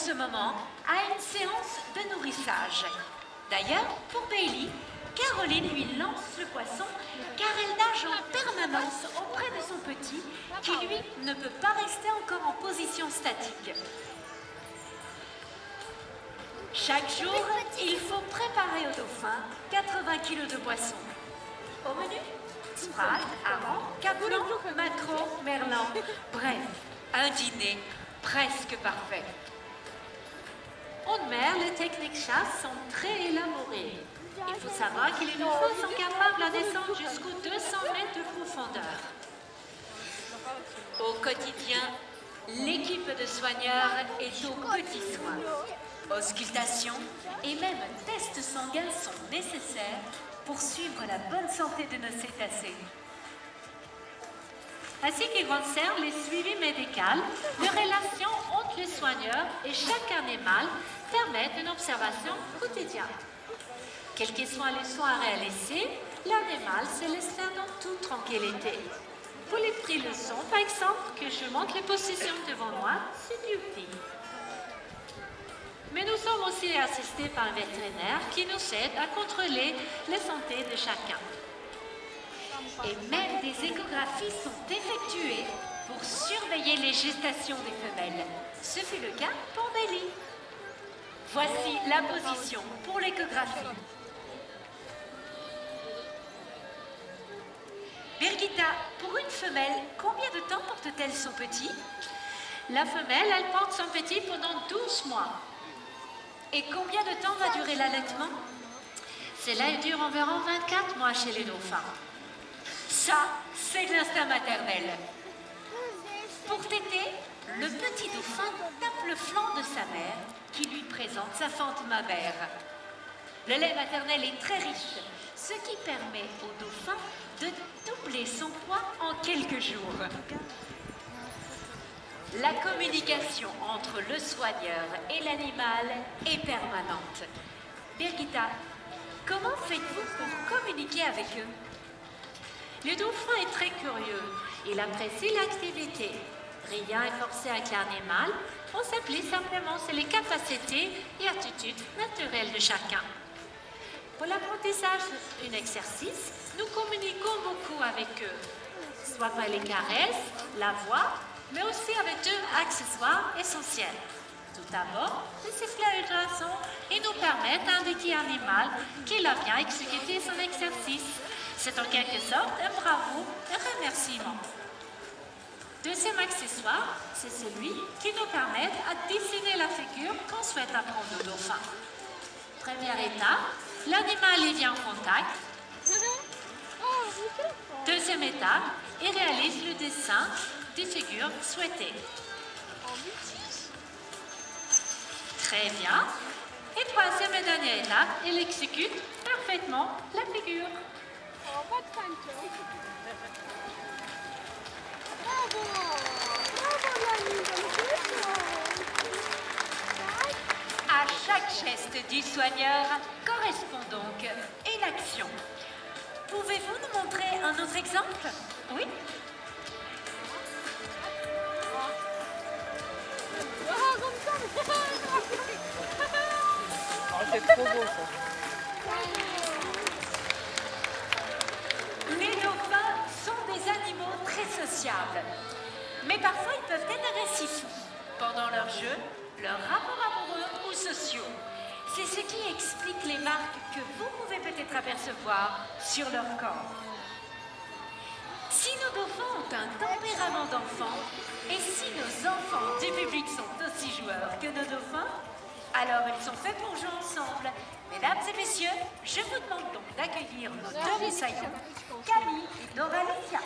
ce moment à une séance de nourrissage. D'ailleurs, pour Bailey, Caroline lui lance le poisson car elle nage en permanence auprès de son petit qui, lui, ne peut pas rester encore en position statique. Chaque jour, il faut préparer au dauphin 80 kg de poisson. Au menu, sprate, hareng, capelin, maquereau, merlan. Bref, un dîner presque parfait. En mer, les techniques chasse sont très élaborées. Il faut savoir que les dauphins sont capables de descendre jusqu'aux 200 mètres de profondeur. Au quotidien, l'équipe de soigneurs est aux petits soins. Auscultation et même tests sanguins sont nécessaires pour suivre la bonne santé de nos cétacés. Ainsi qu'ils concernent les suivis médicaux, les relations entre les soigneurs et chaque animal permettent une observation quotidienne. Quels que soient les soins réalisés, l'animal se laisse faire dans toute tranquillité. Pour les prix leçons, par exemple, que je montre les positions devant moi, c'est du petit. Mais nous sommes aussi assistés par un vétérinaire qui nous aide à contrôler la santé de chacun. Et même des échographies sont effectuées pour surveiller les gestations des femelles. Ce fut le cas pour Bailey. Voici la position pour l'échographie. Birgitta, pour une femelle, combien de temps porte-t-elle son petit? La femelle, elle porte son petit pendant 12 mois. Et combien de temps va durer l'allaitement? Cela dure environ 24 mois chez les dauphins. Ça, c'est l'instinct maternel. Pour téter, le petit dauphin tape le flanc de sa mère qui lui présente sa fente mammaire. Le lait maternel est très riche, ce qui permet au dauphin de doubler son poids en quelques jours. La communication entre le soigneur et l'animal est permanente. Birgitta, comment faites-vous pour communiquer avec eux? Le dauphin est très curieux. Il apprécie l'activité. Rien n'est forcé avec l'animal. On s'appuie simplement sur les capacités et attitudes naturelles de chacun. Pour l'apprentissage d'un exercice, nous communiquons beaucoup avec eux, soit par les caresses, la voix, mais aussi avec deux accessoires essentiels. Tout d'abord, le sifflet ultrason, il nous permet d'indiquer à l'animal qu'il a bien exécuté son exercice. C'est en quelque sorte un bravo, un remerciement. Deuxième accessoire, c'est celui qui nous permet de dessiner la figure qu'on souhaite apprendre au dauphin. Première étape, l'animal est vient en contact. Deuxième étape, il réalise le dessin des figures souhaitées. Très bien. Et troisième et dernière étape, il exécute parfaitement la figure. À chaque geste du soigneur correspond donc une action. Pouvez-vous nous montrer un autre exemple? Oui? C'est trop beau ça. Les dauphins sont des animaux très sociables, mais parfois ils peuvent être agressifs pendant leur jeu, leurs rapports amoureux ou sociaux. C'est ce qui explique les marques que vous pouvez peut-être apercevoir sur leur corps. Si nos dauphins ont un tempérament d'enfant, et si nos enfants du public sont aussi joueurs que nos dauphins, alors ils sont faits pour jouer ensemble. Mesdames et messieurs, je vous demande donc d'accueillir nos deux saillants, Camille et Nora Lucia.